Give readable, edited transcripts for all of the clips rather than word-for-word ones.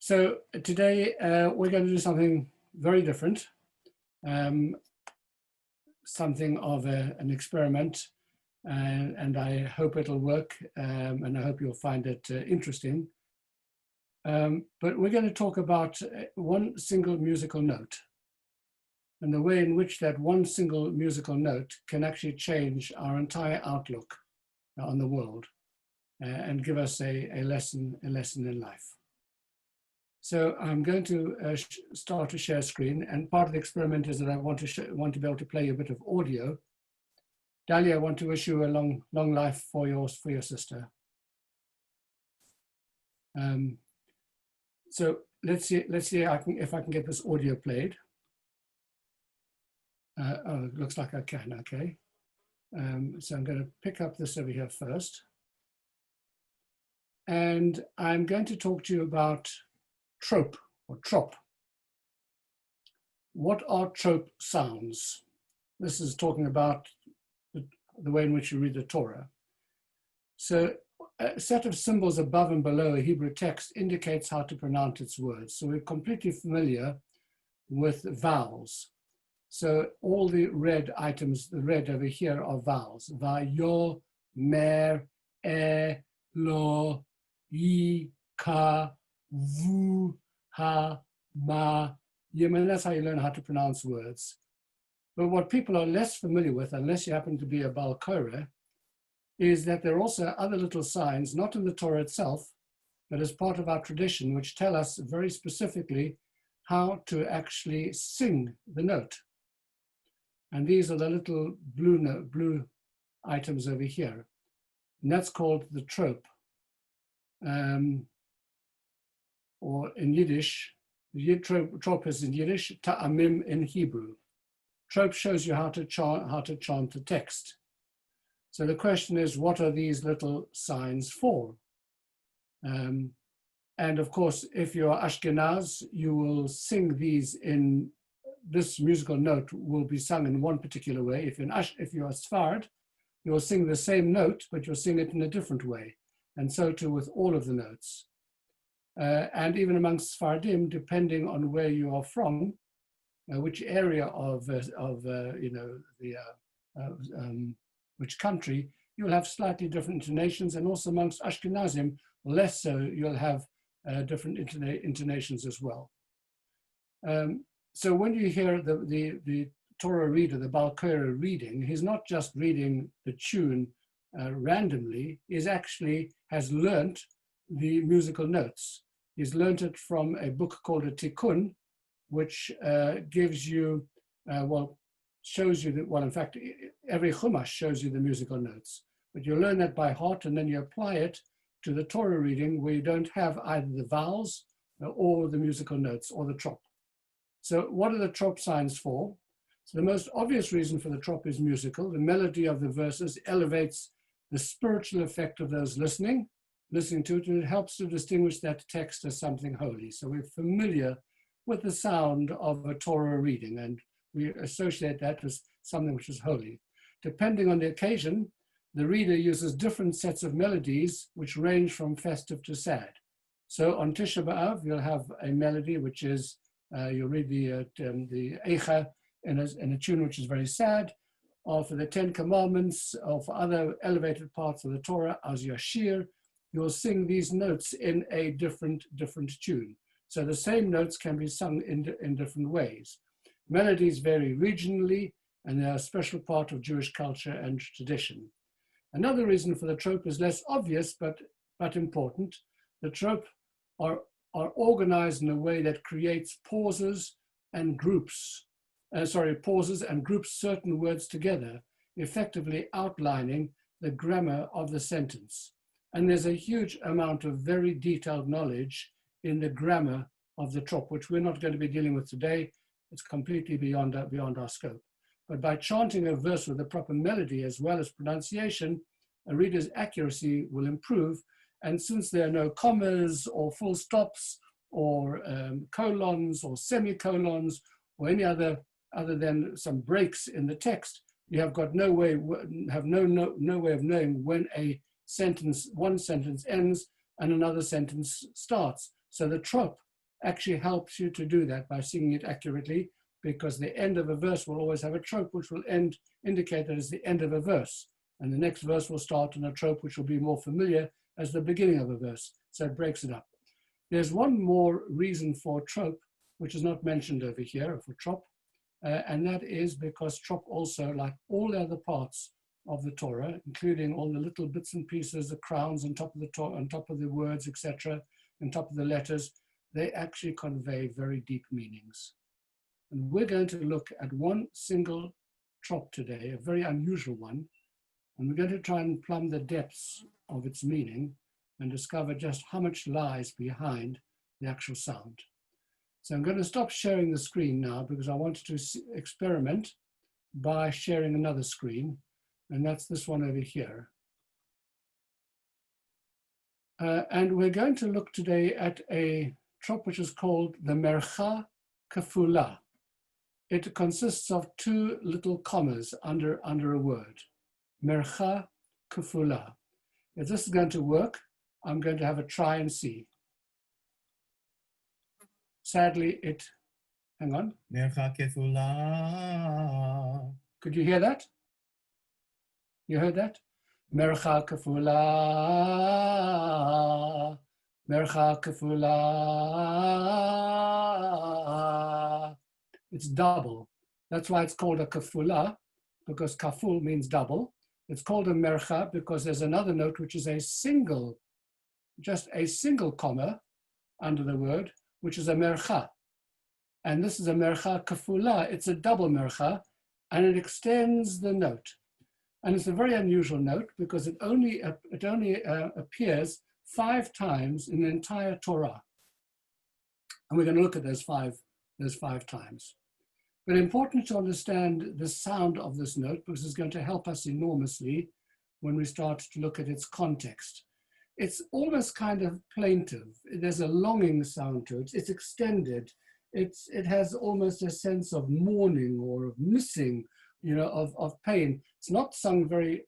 So today we're going to do something very different, something of an experiment, and I hope it'll work, and I hope you'll find it interesting. But we're going to talk about one single musical note and the way in which that one single musical note can actually change our entire outlook on the world and give us a lesson in life. So I'm going to start to share screen, and part of the experiment is that I want to be able to play a bit of audio. Dahlia, I want to wish you a long life for your sister. So let's see if I can get this audio played. Oh, it looks like I can. Okay. So I'm going to pick up this over here first, and I'm going to talk to you about trope or trop. What are trope sounds? This is talking about the way in which you read the Torah. So a set of symbols above and below a Hebrew text indicates how to pronounce its words. So we're completely familiar with vowels. So all the red items, the red over here are vowels. Va-yo, mer, lo, yi, ka, vu, ha, ma, yim, and that's how you learn how to pronounce words. But what people are less familiar with, unless you happen to be a Baal Koreh, is that there are also other little signs, not in the Torah itself, but as part of our tradition, which tell us very specifically how to actually sing the note. And these are the little blue items over here. And that's called the trope. Or in Yiddish, trope is in Yiddish, ta'amim in Hebrew. Trope shows you how to chant the text. So the question is, what are these little signs for? And of course, if you're Ashkenaz, you will sing these in, this musical note will be sung in one particular way. If you're a Sfard, you'll sing the same note, but you'll sing it in a different way. And so too with all of the notes. And even amongst Sfardim, depending on where you are from, which area of which country, you'll have slightly different intonations, and also amongst Ashkenazim, less so, you'll have different intonations as well. So when you hear the Torah reader, the Baal Koreh reading, he's not just reading the tune randomly, he actually has learnt the musical notes. He's learnt it from a book called a Tikkun, which gives you, shows you that, well, in fact, every Chumash shows you the musical notes. But you learn that by heart, and then you apply it to the Torah reading where you don't have either the vowels or the musical notes or the trop. So what are the trop signs for? So the most obvious reason for the trop is musical. The melody of the verses elevates the spiritual effect of those listening to it, and it helps to distinguish that text as something holy. So we're familiar with the sound of a Torah reading, and we associate that with something which is holy. Depending on the occasion, the reader uses different sets of melodies which range from festive to sad. So on Tisha B'Av, you'll have a melody which is, you'll read the Eicha in a tune which is very sad, or for the 10 Commandments, or for other elevated parts of the Torah, as Yashir, you'll sing these notes in a different tune. So the same notes can be sung in different ways. Melodies vary regionally, and they're a special part of Jewish culture and tradition. Another reason for the trope is less obvious, but important. The trope are organized in a way that creates pauses and groups certain words together, effectively outlining the grammar of the sentence. And there's a huge amount of very detailed knowledge in the grammar of the trop, which we're not going to be dealing with today. It's completely beyond our scope. But by chanting a verse with the proper melody as well as pronunciation, a reader's accuracy will improve. And since there are no commas or full stops or colons or semicolons or any other than some breaks in the text, you have got no way of knowing when one sentence ends and another sentence starts. So the trop actually helps you to do that by singing it accurately, because the end of a verse will always have a trope which will indicate that it's the end of a verse. And the next verse will start on a trope which will be more familiar as the beginning of a verse. So it breaks it up. There's one more reason for trope, which is not mentioned over here, for trop, and that is because trop also, like all the other parts of the Torah, including all the little bits and pieces, the crowns on top of the Torah, on top of the words, etc., on top of the letters, they actually convey very deep meanings. And we're going to look at one single trop today, a very unusual one, and we're going to try and plumb the depths of its meaning and discover just how much lies behind the actual sound. So I'm going to stop sharing the screen now because I wanted to experiment by sharing another screen, and that's this one over here. And we're going to look today at a trop which is called the mercha kafula. It consists of two little commas under a word, mercha kafula. If this is going to work, I'm going to have a try and see. Sadly, hang on. Mercha kefula. Could you hear that? You heard that? Mercha kafula, mercha kafula. It's double. That's why it's called a kafula, because kaful means double. It's called a mercha because there's another note which is just a single comma under the word, which is a mercha. And this is a mercha kafula. It's a double mercha, and it extends the note. And it's a very unusual note because it only appears 5 times in the entire Torah. And we're going to look at those five times. But important to understand the sound of this note because it's going to help us enormously when we start to look at its context. It's almost kind of plaintive. There's a longing sound to it. It's extended. It has almost a sense of mourning or of missing, of pain. It's not sung very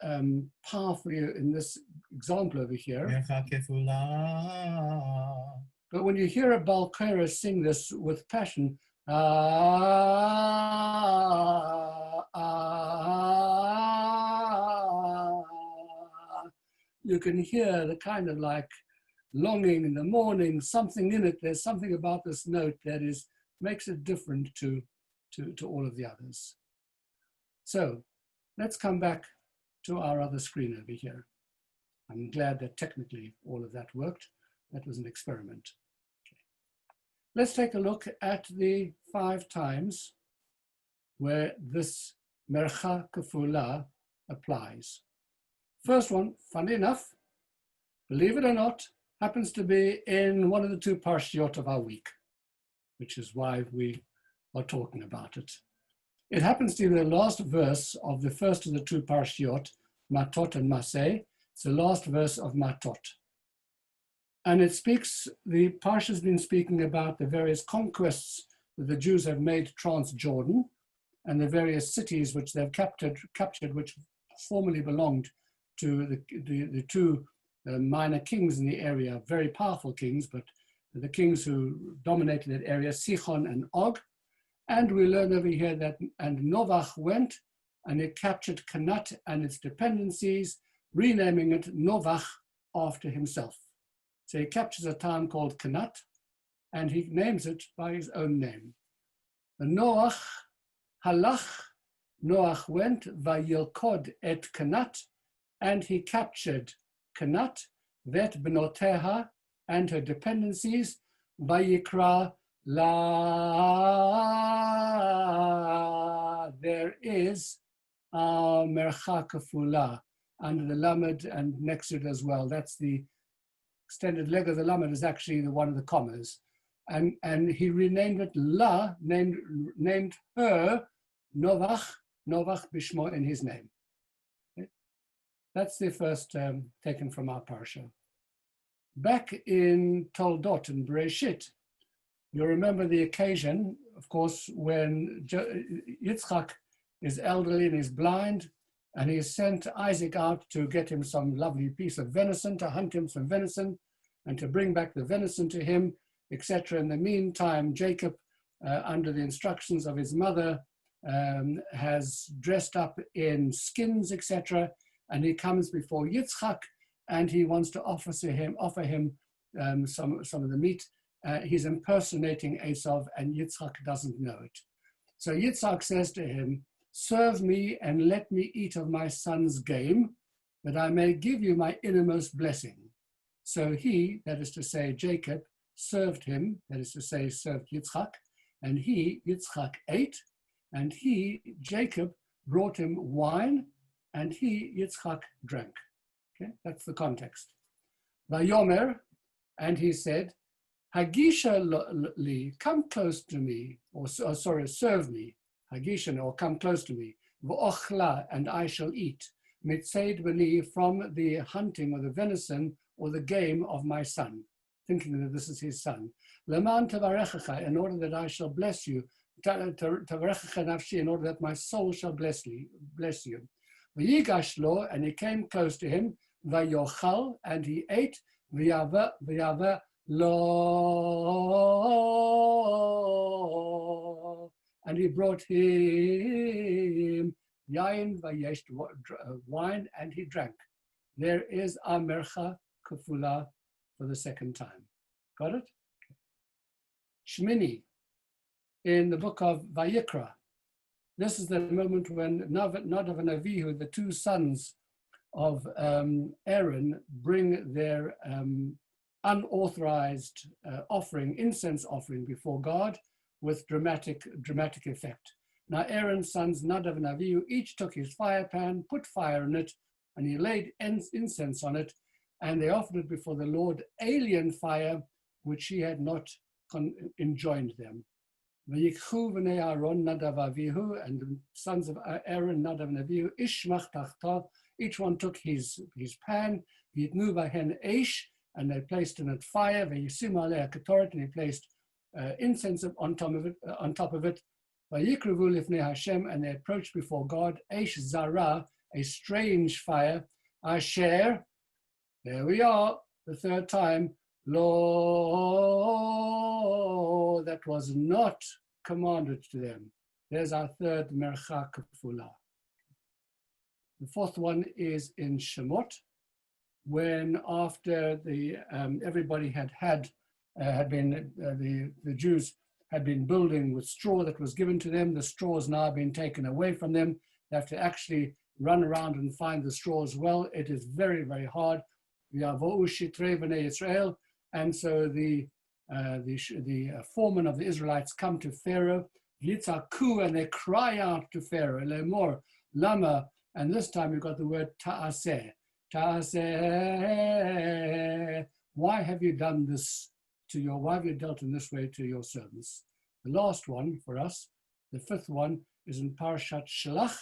powerfully in this example over here. But when you hear a Balkara sing this with passion, you can hear the kind of like longing in the morning, something in it. There's something about this note that makes it different to all of the others. So let's come back to our other screen over here. I'm glad that technically all of that worked. That was an experiment. Okay. Let's take a look at the 5 times where this mercha kafula applies. First one, funny enough, believe it or not, happens to be in one of the 2 parshiot of our week, which is why we are talking about it. It happens to be the last verse of the first of the 2 parshiot, Matot and Maseh. It's the last verse of Matot. And the parsha has been speaking about the various conquests that the Jews have made trans-Jordan and the various cities which they've captured which formerly belonged to the 2 minor kings in the area, very powerful kings, but the kings who dominated that area, Sichon and Og. And we learn over here that, and Novach went and he captured Kanat and its dependencies, renaming it Novach after himself. So he captures a town called Kanat and he names it by his own name. And Noach halach, Noach went, vayilkod et Kanat, and he captured Kanat, vet benoteha, and her dependencies, vayikra la. There is mercha kafula under the lamed and next to it as well. That's the extended leg of the lamed is actually one of the commas. And he renamed it La, named her Novach Bishmo in his name. Okay. That's the first taken from our parsha. Back in Toldot and Bereshit, you remember the occasion, of course, when Yitzchak is elderly and is blind, and he sent Isaac out to get him some lovely piece of venison, to hunt him some venison, and to bring back the venison to him etc. In the meantime, Jacob, under the instructions of his mother, has dressed up in skins, etc. And he comes before Yitzchak, and he wants to offer him some of the meat. He's impersonating Esau, and Yitzchak doesn't know it. So Yitzchak says to him, serve me and let me eat of my son's game, that I may give you my innermost blessing. So he, that is to say Jacob, served him, that is to say served Yitzchak, and he, Yitzchak, ate, and he, Jacob, brought him wine, and he, Yitzchak, drank. Okay, that's the context. Vayomer, and he said, Hagisha li, come close to me, or sorry, serve me. Hagisha, or come close to me. V'ochla, and I shall eat. Mitzaid b'ni, from the hunting or the venison or the game of my son, thinking that this is his son. Leman tavarechacha, in order that I shall bless you. Tavarechacha nafshi, in order that my soul shall bless you. V'yigash lo, and he came close to him. Vayochal, and he ate. V'yava lo, and he brought him yain vayesh, wine, and he drank. There is a mercha kafula for the second time. Got it? Shmini, in the book of Vayikra, this is the moment when Nadav and Avihu, the two sons of Aaron, bring their unauthorized offering, incense offering before God with dramatic effect. Now Aaron's sons, Nadav and Avihu, each took his fire pan, put fire in it, and he laid incense on it, and they offered it before the Lord, alien fire, which he had not enjoined them. V'yikchu v'nei Aaron, Nadav Avihu, and the sons of Aaron, Nadav and Avihu, ishmach tachta, each one took his pan, v'yitnu v'hen eish, and they placed in it fire, v'yisim alei ketoret, and he placed incense on top of it, v'yikrevu lifnei Hashem, and they approached before God, eish zara, a strange fire, asher, there we are, the third time, lo, that was not commanded to them. There's our third mercha kafula. The fourth one is in Shemot, when after the everybody the Jews had been building with straw that was given to them. The straw has now been taken away from them. They have to actually run around and find the straw as well. It is very, very hard. And so the foreman of the Israelites come to Pharaoh, and they cry out to Pharaoh, Lemor, Lama, and this time we've got the word ta'aseh. Ta'aseh, why have you done this why have you dealt in this way to your servants? The last one for us, the fifth one, is in Parashat Shelach.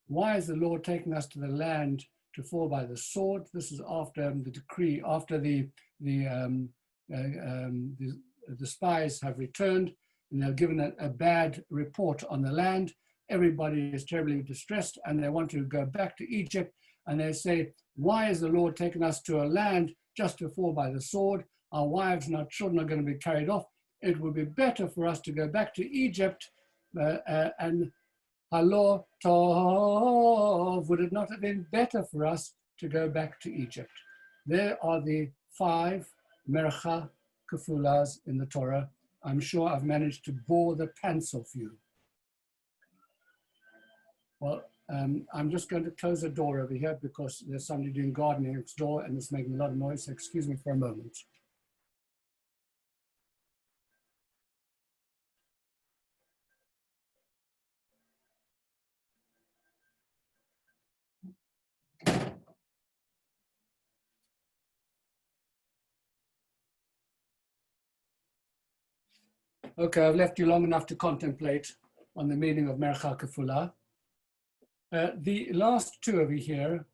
Why is the Lord taking us to the land to fall by the sword? This is after the decree, after the spies have returned and they're given a bad report on the land. Everybody is terribly distressed and they want to go back to Egypt, and they say, why is the Lord taking us to a land just to fall by the sword? Our wives and our children are going to be carried off. It would be better for us to go back to Egypt, and Halo Tov, would it not have been better for us to go back to Egypt? There are the 5 mercha kafulas in the Torah. I'm sure I've managed to bore the pants off you. Well, I'm just going to close the door over here because there's somebody doing gardening next door and it's making a lot of noise, so excuse me for a moment. Okay, I've left you long enough to contemplate on the meaning of mercha kafula. The last two over here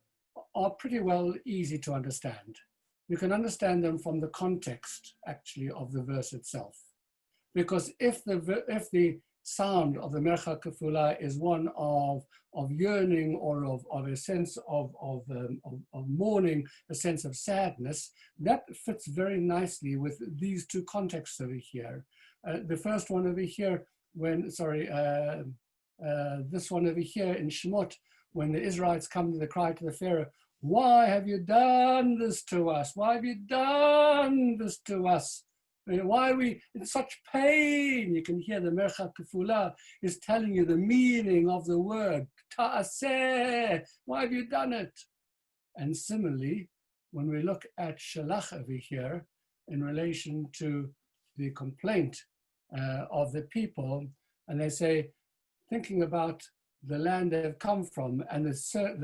are pretty well easy to understand. You can understand them from the context, actually, of the verse itself. Because if the sound of the Mercha Kefula is one of yearning or of a sense of mourning, a sense of sadness, that fits very nicely with these two contexts over here. The first one over here, this one over here in Shemot, when the Israelites come to the cry to the Pharaoh, why have you done this to us? Why have you done this to us? Why are we in such pain? You can hear the Mercha Kefula is telling you the meaning of the word. Ta'aseh, why have you done it? And similarly, when we look at Shalach over here in relation to the complaint of the people, and they say, thinking about the land they've come from and the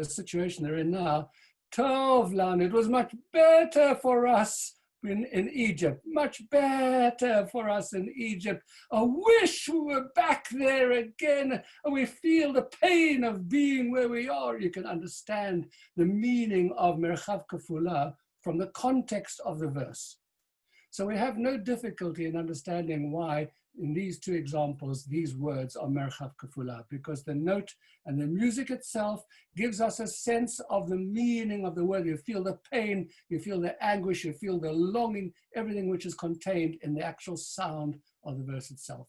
situation they're in now, Tov land, it was much better for us in Egypt, much better for us in Egypt. I wish we were back there again. And we feel the pain of being where we are. You can understand the meaning of Merchav Kefula from the context of the verse. So we have no difficulty in understanding why in these two examples, these words are Merchav Kefula, because the note and the music itself gives us a sense of the meaning of the word. You feel the pain, you feel the anguish, you feel the longing, everything which is contained in the actual sound of the verse itself.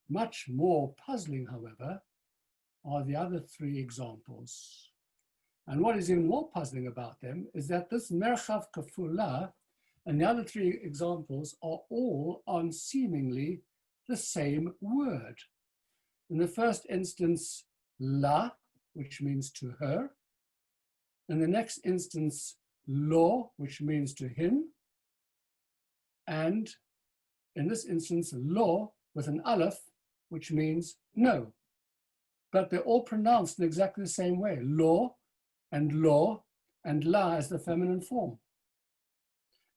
Much more puzzling, however, are the other three examples. And what is even more puzzling about them is that this Merchav Kefula and the other three examples are all on seemingly the same word. In the first instance, la, which means to her. In the next instance, lo, which means to him. And in this instance, lo, with an aleph, which means no. But they're all pronounced in exactly the same way, lo and la as the feminine form.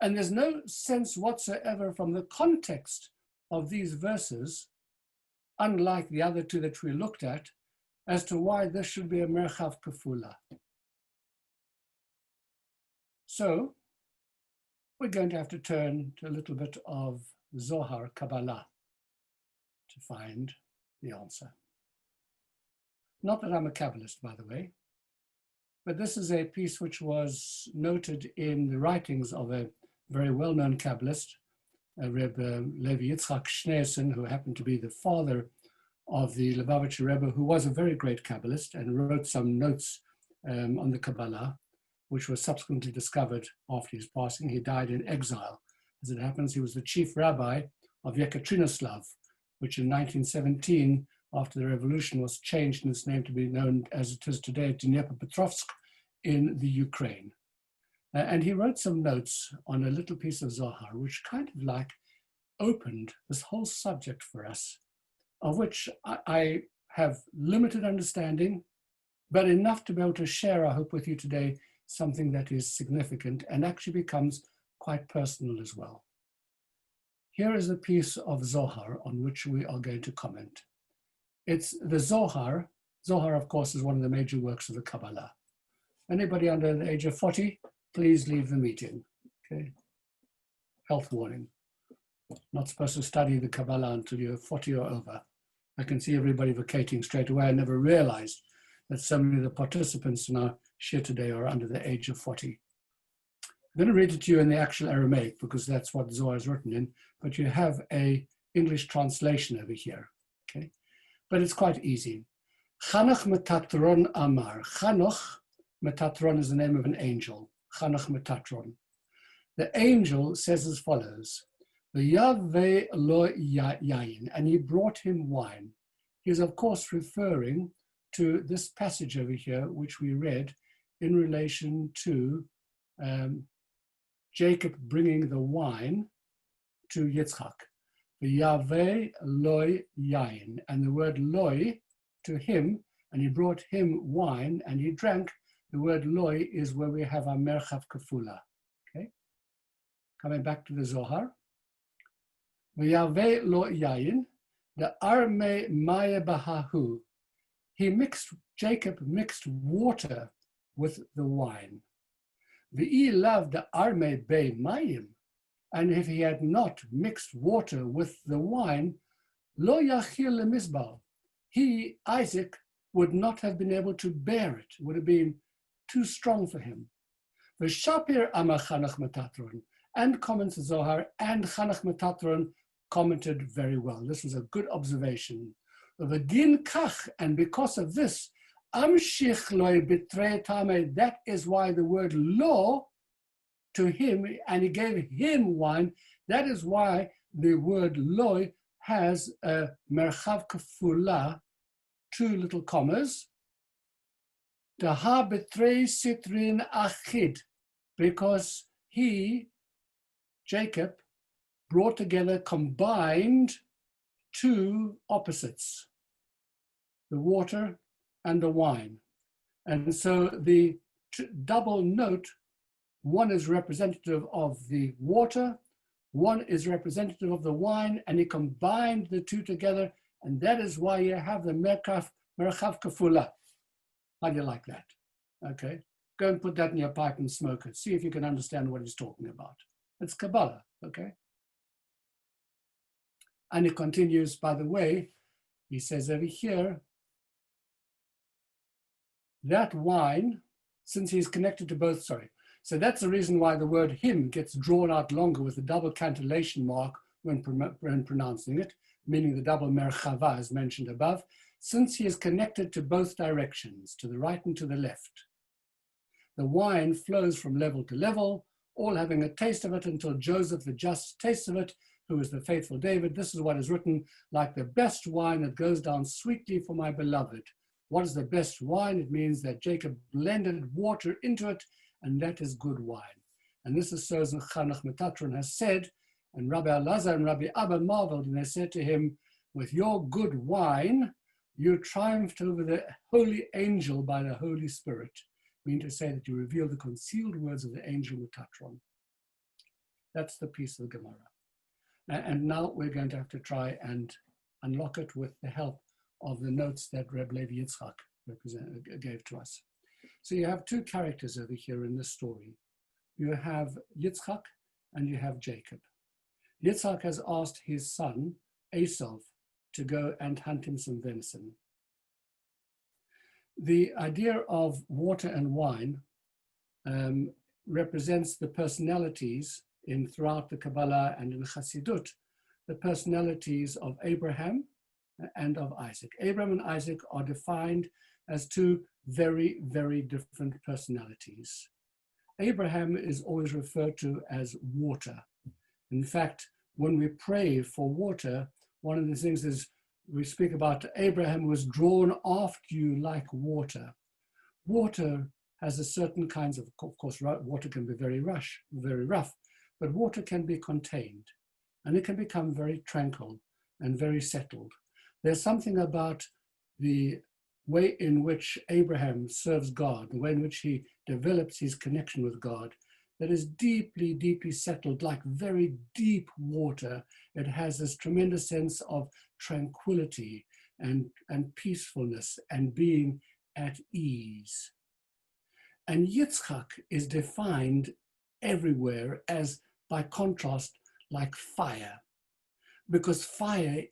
And there's no sense whatsoever from the context of these verses, unlike the other two that we looked at, as to why this should be a Merchav Kefula. So we're going to have to turn to a little bit of Zohar Kabbalah to find the answer. Not that I'm a Kabbalist, by the way, but this is a piece which was noted in the writings of a very well-known Kabbalist, Rebbe Levi Yitzchak Schneerson, who happened to be the father of the Lubavitcher Rebbe, who was a very great Kabbalist and wrote some notes on the Kabbalah, which was subsequently discovered after his passing. He died in exile. As it happens, he was the chief rabbi of Yekaterinoslav, which in 1917, after the revolution, was changed in its name to be known as it is today, Dnepropetrovsk in the Ukraine. And he wrote some notes on a little piece of Zohar, which kind of like opened this whole subject for us, of which I have limited understanding, but enough to be able to share, I hope, with you today, something that is significant and actually becomes quite personal as well. Here is a piece of Zohar on which we are going to comment. It's the Zohar. Zohar, of course, is one of the major works of the Kabbalah. Anybody under the age of 40? Please leave the meeting, okay? Health warning. Not supposed to study the Kabbalah until you're 40 or over. I can see everybody vacating straight away. I never realized that so many of the participants in our shir today are under the age of 40. I'm going to read it to you in the actual Aramaic because that's what Zohar is written in, but you have a English translation over here, okay? But it's quite easy. Chanoch Metatron Amar. Chanoch Metatron is the name of an angel. Chanoch Metatron. The angel says as follows, V'yaveh lo yayin, and he brought him wine. He is, of course, referring to this passage over here, which we read in relation to Jacob bringing the wine to Yitzchak. V'yaveh lo yayin, and the word loi, to him, and he brought him wine, and he drank. The word loi is where we have our Merchav Kefula. Okay? Coming back to the Zohar. V'yaveh lo yayin, the arme maya bahahu. Jacob mixed water with the wine. V'i lav the arme be mayim. And if he had not mixed water with the wine, Lo yachil lemizbal. He, Isaac, would not have been able to bear it. It would have been too strong for him. V'shapir amar Chanach Metatron, and comments Zohar, and Chanach Metatron commented very well. This was a good observation. V'gin kach, and because of this, amshich loy bitrei tamei, that is why the word lo to him, and he gave him wine, that is why the word loy has a merchav kafula, 2 little commas, daha bitrei sitrin achid, because he, Jacob, brought together, combined 2 opposites, the water and the wine. And so the double note, one is representative of the water, one is representative of the wine, and he combined the 2 together, and that is why you have the merchav kafula. How do you like that? Okay, go and put that in your pipe and smoke it. See if you can understand what he's talking about. It's Kabbalah, okay? And it continues, by the way, he says over here, that wine, since he's connected to both, so that's the reason why the word him gets drawn out longer with the double cantillation mark when pronouncing it, meaning the double merchava as mentioned above, since he is connected to both directions, to the right and to the left. The wine flows from level to level, all having a taste of it until Joseph the just tastes of it, who is the faithful David. This is what is written, like the best wine that goes down sweetly for my beloved. What is the best wine? It means that Jacob blended water into it, and that is good wine. And this is so as Chanach Metatron has said, and Rabbi Elazar and Rabbi Abba marveled, and they said to him, with your good wine, you triumphed over the holy angel by the Holy Spirit, meaning to say that you reveal the concealed words of the angel Metatron. That's the piece of the Gemara. And now we're going to have to try and unlock it with the help of the notes that Reb Levi Yitzchak gave to us. So you have 2 characters over here in this story. You have Yitzchak and you have Jacob. Yitzchak has asked his son, Esau, to go and hunt him some venison. The idea of water and wine represents the personalities throughout the Kabbalah and in Chassidut, the personalities of Abraham and of Isaac. Abraham and Isaac are defined as 2 very, very different personalities. Abraham is always referred to as water. In fact, when we pray for water, one of the things is we speak about Abraham was drawn after you like water. Water has a certain kinds of course, water can be very rough, but water can be contained and it can become very tranquil and very settled. There's something about the way in which Abraham serves God, the way in which he develops his connection with God, that is deeply, deeply settled, like very deep water. It has this tremendous sense of tranquility and peacefulness and being at ease. And Yitzchak is defined everywhere as, by contrast, like fire, because fire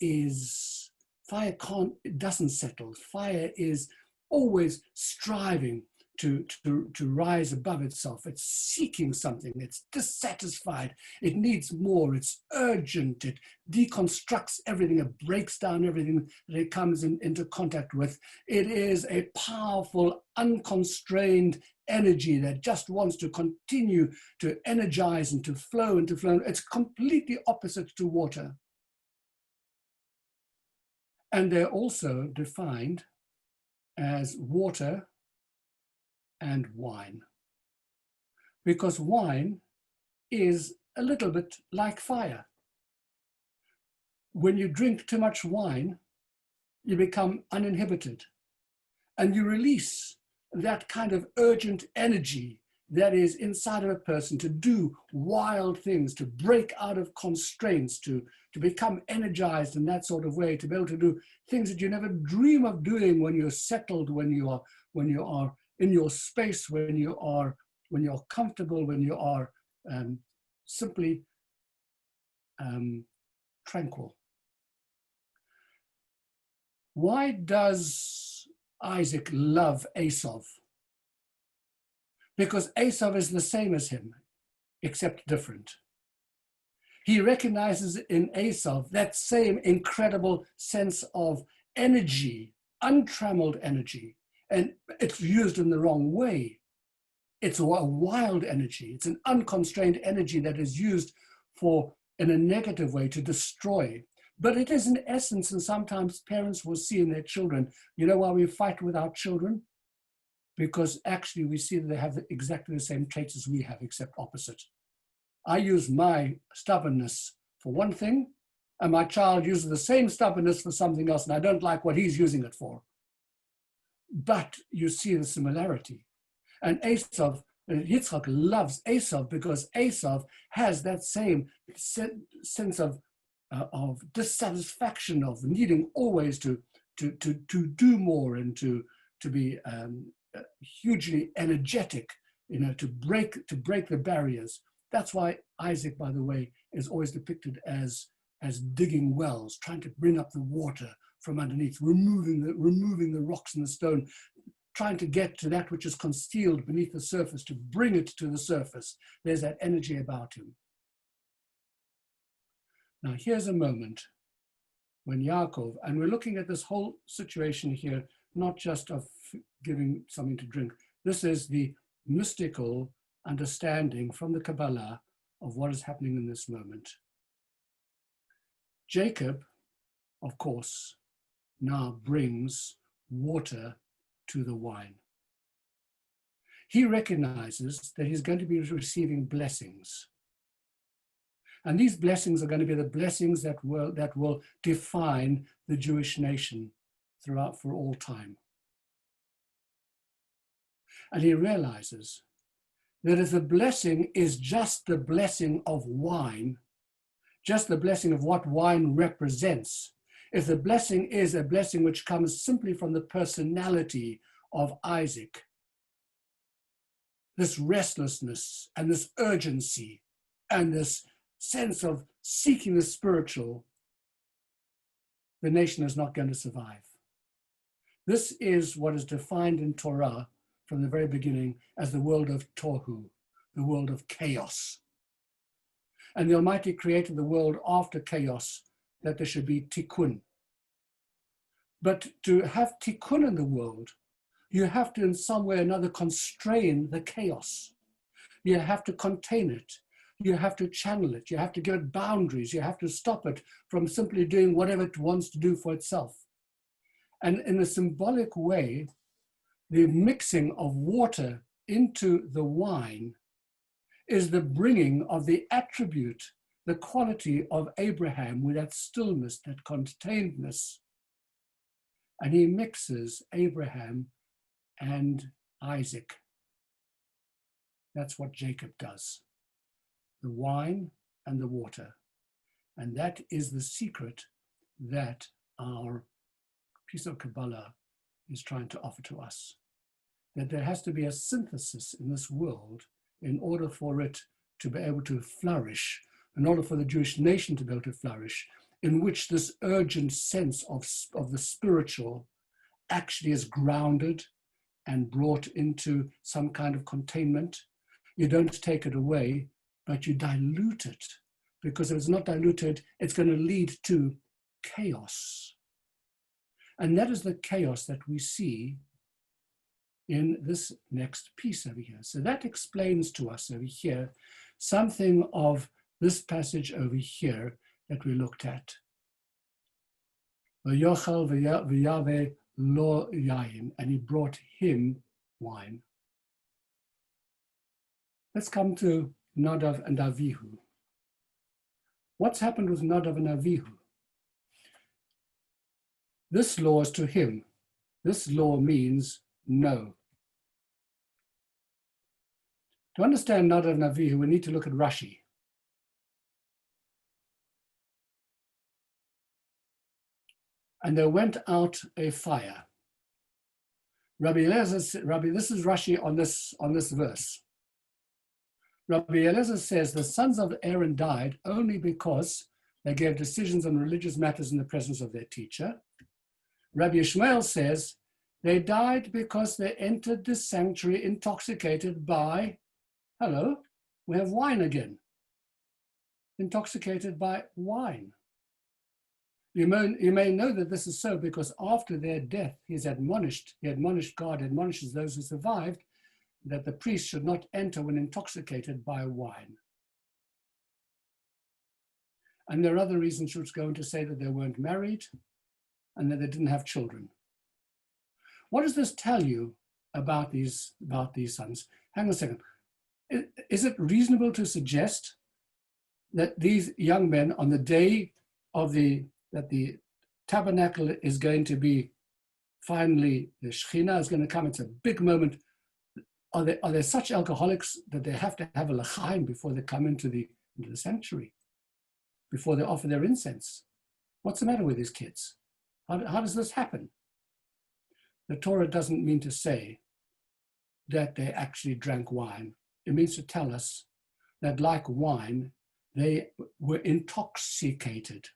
doesn't settle. Fire is always striving to rise above itself. It's seeking something. It's dissatisfied. It needs more. It's urgent. It deconstructs everything. It breaks down everything that it comes into contact with. It is a powerful, unconstrained energy that just wants to continue to energize and to flow and to flow. It's completely opposite to water. And they're also defined as water and wine, because wine is a little bit like fire. When you drink too much wine, you become uninhibited and you release that kind of urgent energy that is inside of a person to do wild things, to break out of constraints, to become energized in that sort of way, to be able to do things that you never dream of doing when you're settled, when you are in your space, when you're comfortable, when you are simply tranquil. Why does Isaac love Esau? Because Esau is the same as him, except different. He recognizes in Esau that same incredible sense of energy, untrammeled energy, and it's used in the wrong way. It's a wild energy. It's an unconstrained energy that is used in a negative way to destroy. But it is in essence, and sometimes parents will see in their children, you know why we fight with our children? Because actually we see that they have exactly the same traits as we have, except opposite. I use my stubbornness for one thing, and my child uses the same stubbornness for something else, and I don't like what he's using it for. But you see the similarity. And Yitzchak loves Esau because Esau has that same sense of dissatisfaction, of needing always to do more and to be hugely energetic, to break the barriers. That's why Isaac, by the way, is always depicted as digging wells, trying to bring up the water from underneath, removing the rocks and the stone, trying to get to that which is concealed beneath the surface, to bring it to the surface. There's that energy about him. Now, here's a moment when Yaakov, and we're looking at this whole situation here, not just of giving something to drink. This is the mystical understanding from the Kabbalah of what is happening in this moment. Jacob, of course, now brings water to the wine. He recognizes that he's going to be receiving blessings. And these blessings are going to be the blessings that will define the Jewish nation throughout for all time. And he realizes that if the blessing is just the blessing of wine, just the blessing of what wine represents, if the blessing is a blessing which comes simply from the personality of Isaac, this restlessness and this urgency and this sense of seeking the spiritual, the nation is not going to survive. This is what is defined in Torah from the very beginning as the world of tohu, the world of chaos. And the Almighty created the world after chaos, that there should be tikkun. But to have tikkun in the world, you have to in some way or another constrain the chaos. You have to contain it. You have to channel it. You have to give it boundaries. You have to stop it from simply doing whatever it wants to do for itself. And in a symbolic way, the mixing of water into the wine is the bringing of the attribute, the quality of Abraham with that stillness, that containedness. And he mixes Abraham and Isaac. That's what Jacob does. The wine and the water. And that is the secret that our piece of Kabbalah is trying to offer to us. That there has to be a synthesis in this world in order for it to be able to flourish, in order for the Jewish nation to be able to flourish, in which this urgent sense of the spiritual actually is grounded and brought into some kind of containment. You don't take it away, but you dilute it, because if it's not diluted, it's going to lead to chaos. And that is the chaos that we see in this next piece over here. So that explains to us over here something of this passage over here that we looked at. V'yochel v'yaveh lo yayin, and he brought him wine. Let's come to Nadav and Avihu. What's happened with Nadav and Avihu? This law is to him. This law means no. To understand Nadav and Avihu, we need to look at Rashi. And there went out a fire. Rabbi, this is Rashi on this verse. Rabbi Eliezer says the sons of Aaron died only because they gave decisions on religious matters in the presence of their teacher. Rabbi Shlomo says they died because they entered the sanctuary intoxicated by, hello, we have wine again. Intoxicated by wine. You may know that this is so because after their death, he admonished God, admonishes those who survived, that the priest should not enter when intoxicated by wine. And there are other reasons which go on to say that they weren't married and that they didn't have children. What does this tell you about these sons? Hang on a second. Is it reasonable to suggest that these young men, on the day of that the tabernacle is going to be finally, the Shekhinah is going to come, it's a big moment. Are they such alcoholics that they have to have a l'chaim before they come into the sanctuary, before they offer their incense? What's the matter with these kids? How does this happen? The Torah doesn't mean to say that they actually drank wine. It means to tell us that, like wine, they were intoxicated.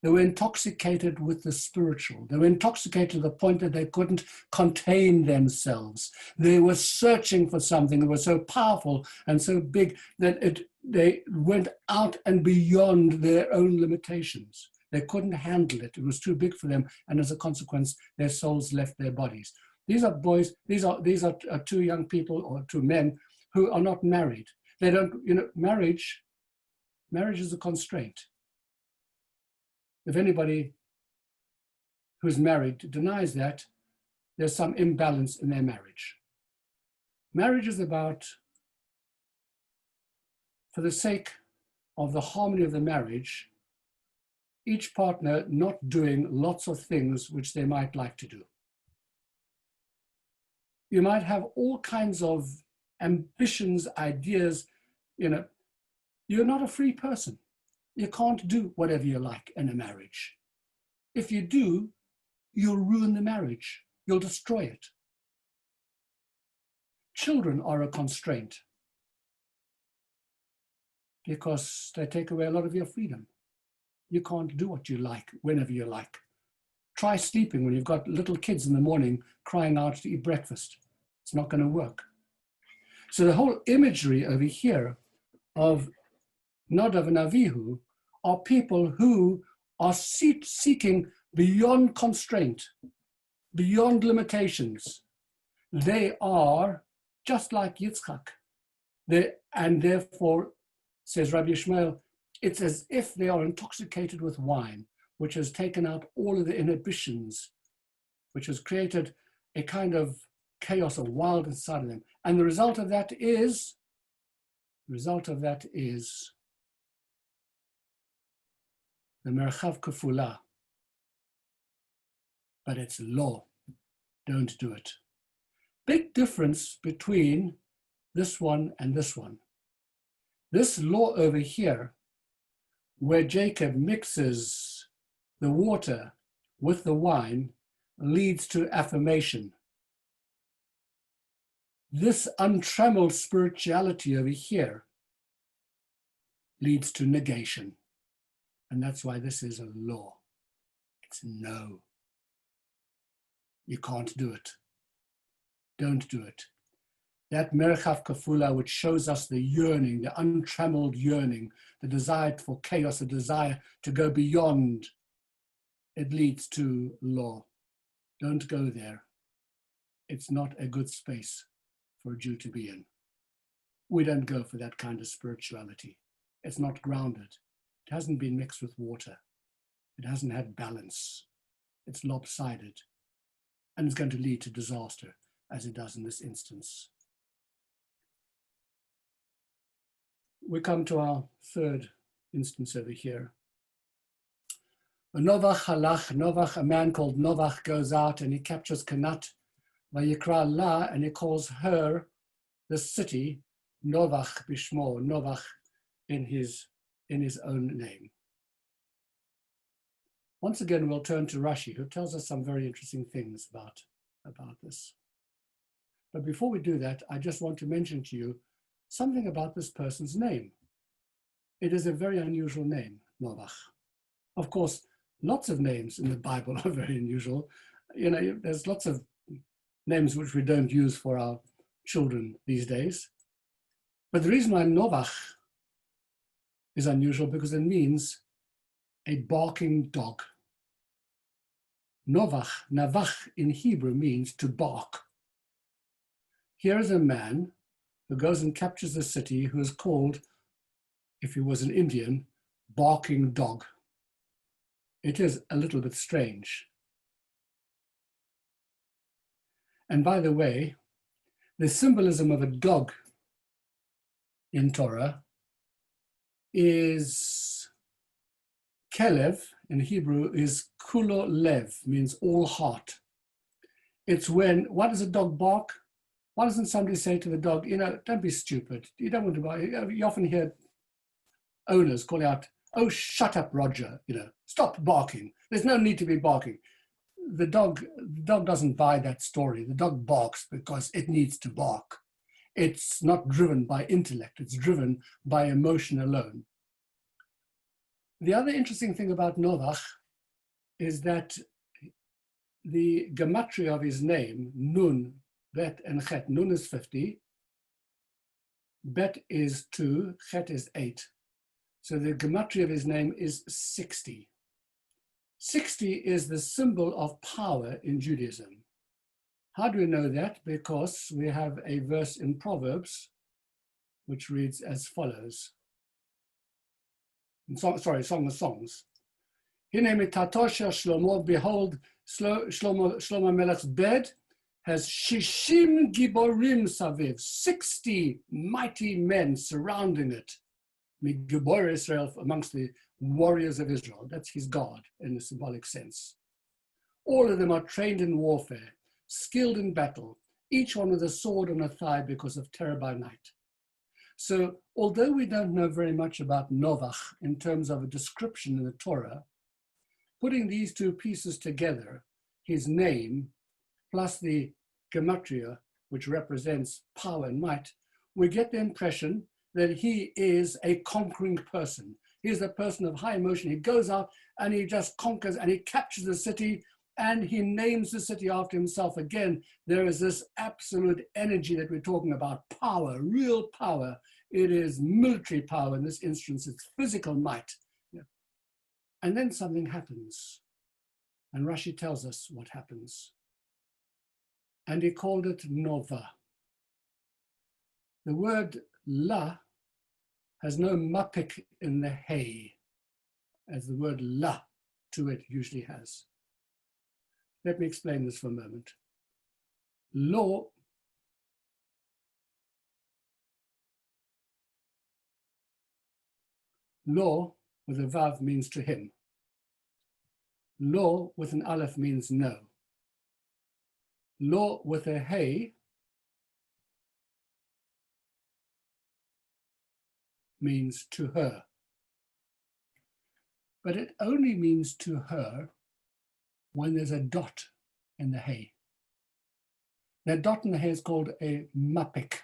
They were intoxicated with the spiritual. They were intoxicated to the point that they couldn't contain themselves. They were searching for something that was so powerful and so big that they went out and beyond their own limitations. They couldn't handle it. It was too big for them. And as a consequence, their souls left their bodies. These are boys, these are two young people or two men who are not married. They don't, marriage is a constraint. If anybody who's married denies that, there's some imbalance in their marriage. Marriage is about, for the sake of the harmony of the marriage, each partner not doing lots of things which they might like to do. You might have all kinds of ambitions, ideas, you're not a free person. You can't do whatever you like in a marriage. If you do, you'll ruin the marriage. You'll destroy it. Children are a constraint because they take away a lot of your freedom. You can't do what you like whenever you like. Try sleeping when you've got little kids in the morning crying out to eat breakfast. It's not going to work. So the whole imagery over here of Nadav and Avihu are people who are seeking beyond constraint, beyond limitations. They are just like Yitzchak. And therefore, says Rabbi Shlomo, it's as if they are intoxicated with wine, which has taken out all of the inhibitions, which has created a kind of chaos or wild inside of them. And the result of that is the merchav kefula, but it's law. Don't do it. Big difference between this one and this one. This law over here, where Jacob mixes the water with the wine, leads to affirmation. This untrammeled spirituality over here leads to negation. And that's why this is a law. It's no. You can't do it. Don't do it. That merchav kefula, which shows us the yearning, the untrammeled yearning, the desire for chaos, the desire to go beyond, it leads to law. Don't go there. It's not a good space for a Jew to be in. We don't go for that kind of spirituality. It's not grounded. It hasn't been mixed with water. It hasn't had balance. It's lopsided. And it's going to lead to disaster, as it does in this instance. We come to our third instance over here. Novach, a man called Novach goes out and he captures Kanat, Vayikra La, and he calls her, the city, Novach Bishmo, Novach in his own name. Once again, we'll turn to Rashi, who tells us some very interesting things about this. But before we do that, I just want to mention to you something about this person's name. It is a very unusual name, Novach. Of course, lots of names in the Bible are very unusual. there's lots of names which we don't use for our children these days. But the reason why Novach is unusual because it means a barking dog. Navach in Hebrew means to bark. Here is a man who goes and captures a city who is called, if he was an Indian, barking dog. It is a little bit strange. And by the way, the symbolism of a dog in Torah is Kelev, in Hebrew, is kulo lev, means all heart. It's when, what does a dog bark? Why doesn't somebody say to the dog, don't be stupid. You don't want to bark. You often hear owners calling out, oh, shut up, Roger, stop barking. There's no need to be barking. The dog doesn't buy that story. The dog barks because it needs to bark. It's not driven by intellect. It's driven by emotion alone. The other interesting thing about Novach is that the gematria of his name, Nun, Bet, and Chet. Nun is 50, Bet is 2, Chet is 8. So the gematria of his name is 60. 60 is the symbol of power in Judaism. How do we know that? Because we have a verse in Proverbs which reads as follows. Song of Songs. Hine mitatosha Shlomo, behold, Shlomo Melech's bed has shishim giborim saviv, 60 mighty men surrounding it. Gibor Israel, amongst the warriors of Israel. That's his God in a symbolic sense. All of them are trained in warfare, skilled in battle, each one with a sword on a thigh because of terror by night. So although we don't know very much about Novach in terms of a description in the Torah, putting these two pieces together, his name plus the gematria, which represents power and might, we get the impression that he is a conquering person. He is a person of high emotion. He goes out and he just conquers and he captures the city and he names the city after himself. Again, there is this absolute energy that we're talking about, power, real power. It is military power in this instance, it's physical might. Yeah. And then something happens. And Rashi tells us what happens. And he called it Nova. The word la has no mapik in the hay, as the word la to it usually has. Let me explain this for a moment. Lo with a vav means to him. Lo with an aleph means no. Lo with a hey means to her. But it only means to her when there's a dot in the hay. That dot in the hay is called a mapik.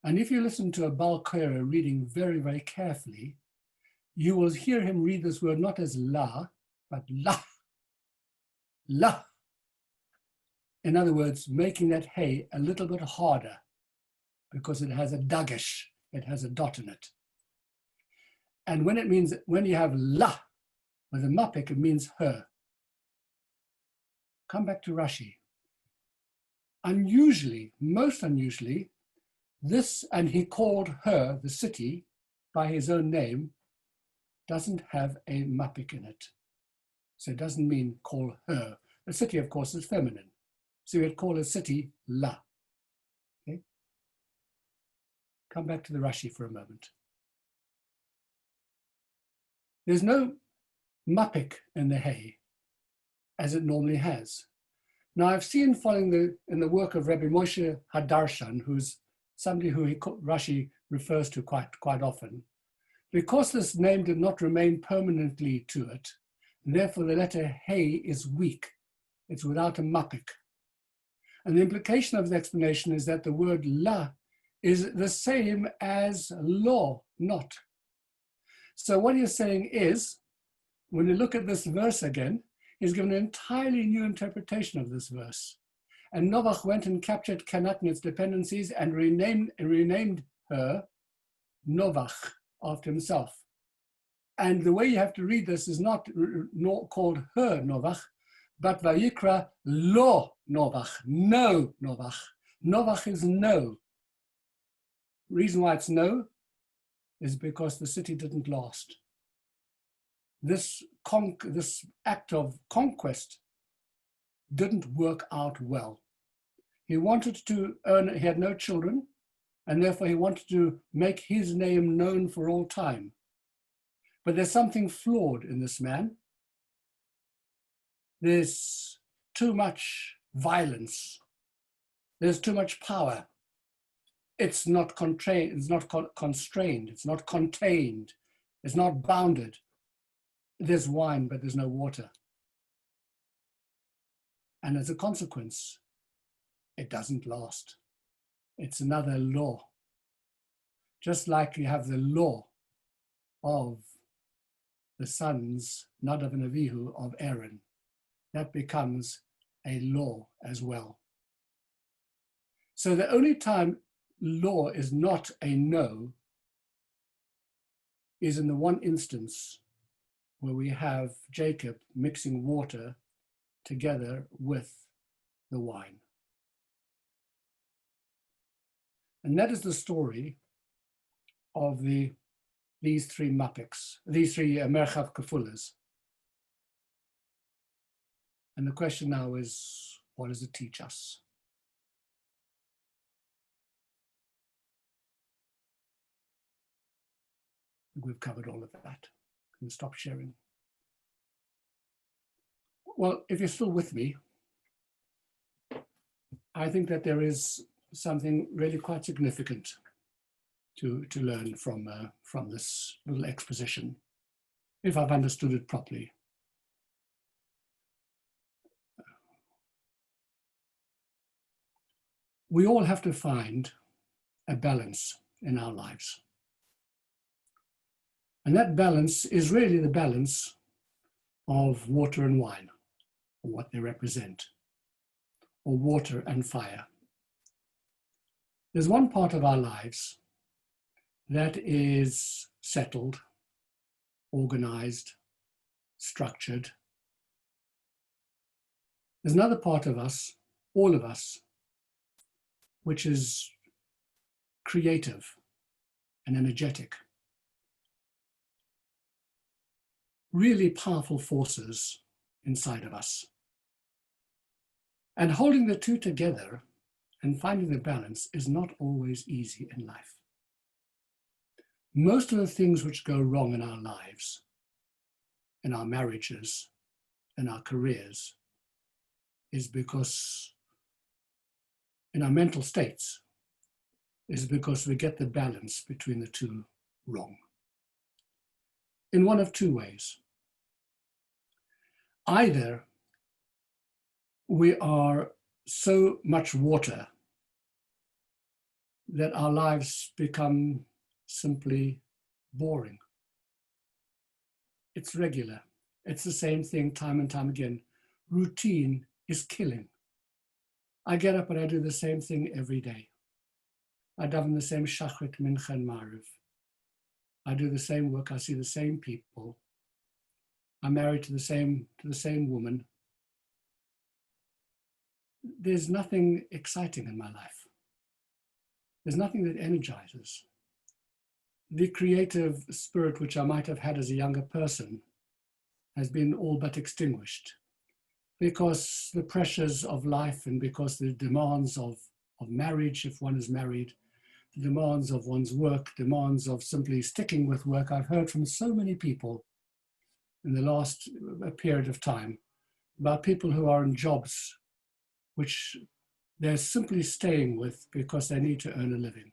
And if you listen to a Baal Koreh reading very, very carefully, you will hear him read this word not as la, but la. La. In other words, making that hay a little bit harder because it has a dagesh, it has a dot in it. And when it means, when you have la with a mapik, it means her. Come back to Rashi. Unusually, most unusually, this, and he called her, the city, by his own name, doesn't have a mapik in it. So it doesn't mean call her. The city, of course, is feminine. So we'd call a city la. Okay? Come back to the Rashi for a moment. There's no mapik in the hay, as it normally has. Now, I've seen following in the work of Rabbi Moshe Hadarshan, who's somebody who Rashi refers to quite often, because this name did not remain permanently to it, and therefore the letter hey is weak. It's without a mapik. And the implication of the explanation is that the word la is the same as lo, not. So what he's saying is, when you look at this verse again, He's given an entirely new interpretation of this verse. And Novach went and captured Canaan and its dependencies and renamed her Novach, after himself. And the way you have to read this is not called her Novach, but Vayikra lo Novach, no Novach. Novach is no. Reason why it's no is because the city didn't last. This act of conquest didn't work out well. He wanted to earn, he had no children, and therefore he wanted to make his name known for all time. But there's something flawed in this man. There's too much violence. There's too much power. It's not constrained, it's not constrained, it's not contained, it's not bounded. There's wine, but there's no water. And as a consequence, it doesn't last. It's another law. Just like you have the law of the sons, Nadav and Avihu, of Aaron. That becomes a law as well. So the only time law is not a no is in the one instance where we have Jacob mixing water together with the wine. And that is the story of these three mapiks, these three Merchav Kefulas. And the question now is, what does it teach us? We've covered all of that. Can we stop sharing? Well, if you're still with me, I think that there is something really quite significant to learn from this little exposition, if I've understood it properly. We all have to find a balance in our lives. And that balance is really the balance of water and wine, or what they represent, or water and fire. There's one part of our lives that is settled, organized, structured. There's another part of us, all of us, which is creative and energetic. Really powerful forces inside of us. And holding the two together and finding the balance is not always easy in life. Most of the things which go wrong in our lives, in our marriages, in our careers, is because in our mental states, is because we get the balance between the two wrong. In one of two ways. Either we are so much water that our lives become simply boring. It's regular. It's the same thing time and time again. Routine is killing. I get up and I do the same thing every day. I daven the same shachrit, mincha, and mariv. I do the same work. I see the same people. I'm married to the same woman. There's nothing exciting in my life. There's nothing that energizes. The creative spirit which I might have had as a younger person has been all but extinguished because the pressures of life and because the demands of marriage, if one is married, the demands of one's work, demands of simply sticking with work. I've heard from so many people in the last period of time about people who are in jobs which they're simply staying with because they need to earn a living.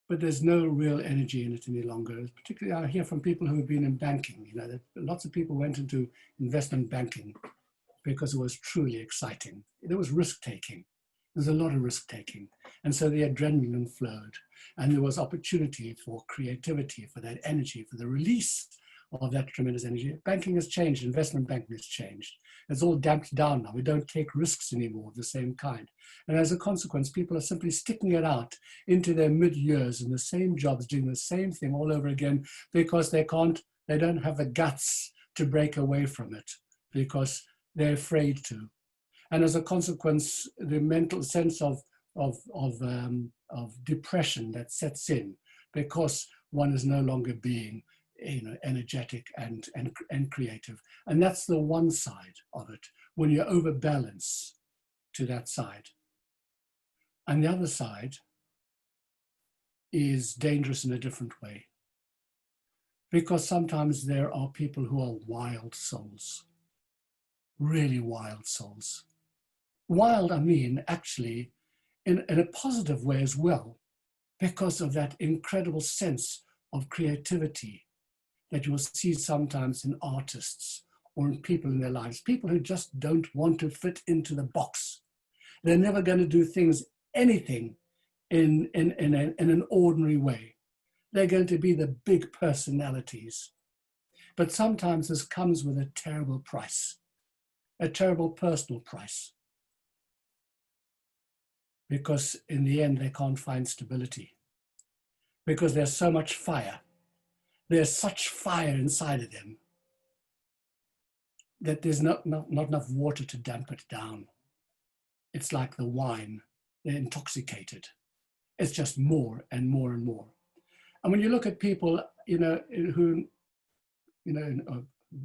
But there's no real energy in it any longer. Particularly I hear from people who have been in banking, that lots of people went into investment banking because it was truly exciting. There was risk-taking. There's a lot of risk-taking. And so the adrenaline flowed and there was opportunity for creativity, for that energy, for the release of that tremendous energy. Banking has changed, investment banking has changed. It's all damped down now. We don't take risks anymore of the same kind. And as a consequence, people are simply sticking it out into their mid-years in the same jobs, doing the same thing all over again, because they don't have the guts to break away from it, because they're afraid to. And as a consequence, the mental sense of depression that sets in, because one is no longer being, energetic and creative. And that's the one side of it, when you overbalance to that side. And the other side is dangerous in a different way, because sometimes there are people who are wild souls, really wild souls. Wild, I mean, actually, in a positive way as well, because of that incredible sense of creativity that you will see sometimes in artists or in people in their lives, people who just don't want to fit into the box. They're never going to do anything in an ordinary way. They're going to be the big personalities. But sometimes this comes with a terrible price, a terrible personal price, because in the end they can't find stability, because there's so much fire. There's such fire inside of them that there's not enough water to damp it down. It's like the wine, they're intoxicated. It's just more and more and more. And when you look at people, who,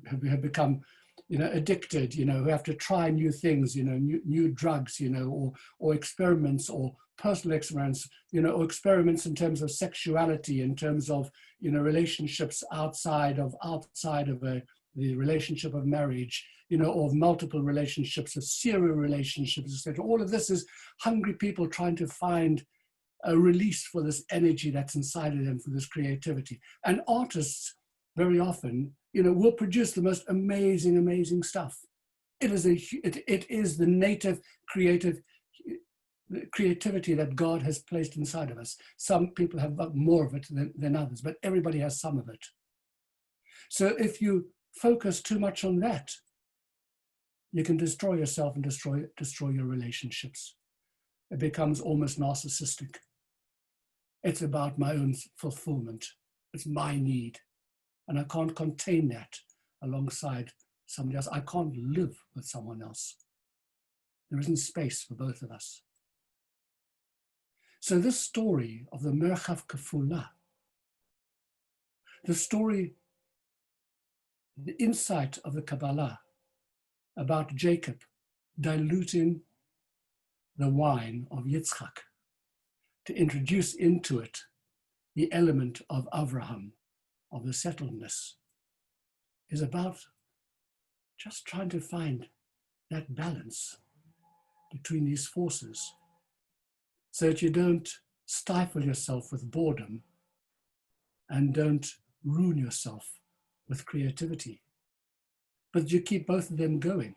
have become, addicted, who have to try new things, new drugs, or experiments, or personal experiments, or experiments in terms of sexuality, in terms of, relationships outside of the relationship of marriage, or of multiple relationships, of serial relationships, etc. All of this is hungry people trying to find a release for this energy that's inside of them, for this creativity. And artists very often, will produce the most amazing, amazing stuff. It is the native creativity that God has placed inside of us. Some people have more of it than others, but everybody has some of it. So if you focus too much on that, you can destroy yourself and destroy your relationships. It becomes almost narcissistic. It's about my own fulfillment. It's my need. And I can't contain that alongside somebody else. I can't live with someone else. There isn't space for both of us. So this story of the Merchav Kefula, the insight of the Kabbalah about Jacob diluting the wine of Yitzchak to introduce into it the element of Avraham, of the settledness, is about just trying to find that balance between these forces, so that you don't stifle yourself with boredom and don't ruin yourself with creativity, but you keep both of them going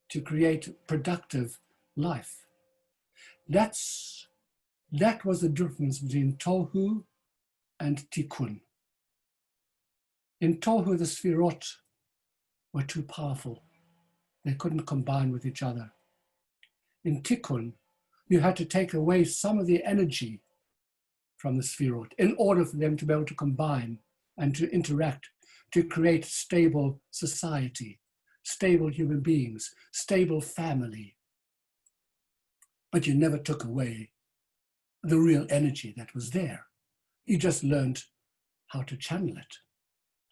to create productive life. That was the difference between Tohu and Tikkun. In Tohu, the Sfirot were too powerful. They couldn't combine with each other. In Tikkun, you had to take away some of the energy from the Sfirot in order for them to be able to combine and to interact, to create stable society, stable human beings, stable family. But you never took away the real energy that was there. You just learned how to channel it,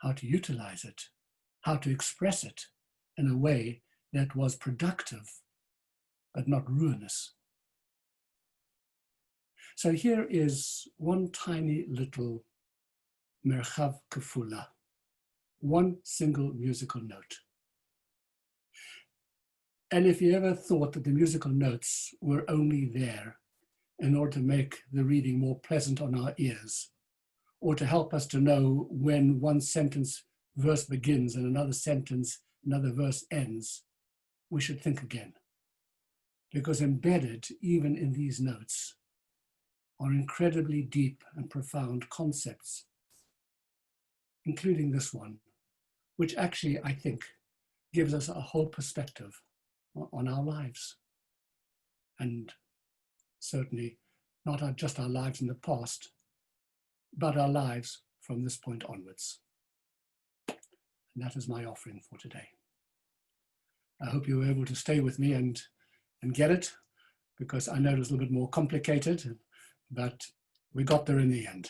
how to utilize it, how to express it in a way that was productive, but not ruinous. So here is one tiny little Merchav Kefula, one single musical note. And if you ever thought that the musical notes were only there in order to make the reading more pleasant on our ears, or to help us to know when one verse begins and another verse ends, we should think again. Because embedded even in these notes are incredibly deep and profound concepts including this one, which actually, I think, gives us a whole perspective on our lives. And certainly not just our lives in the past, but our lives from this point onwards. And that is my offering for today. I hope you were able to stay with me and get it, because I know it was a little bit more complicated, but we got there in the end.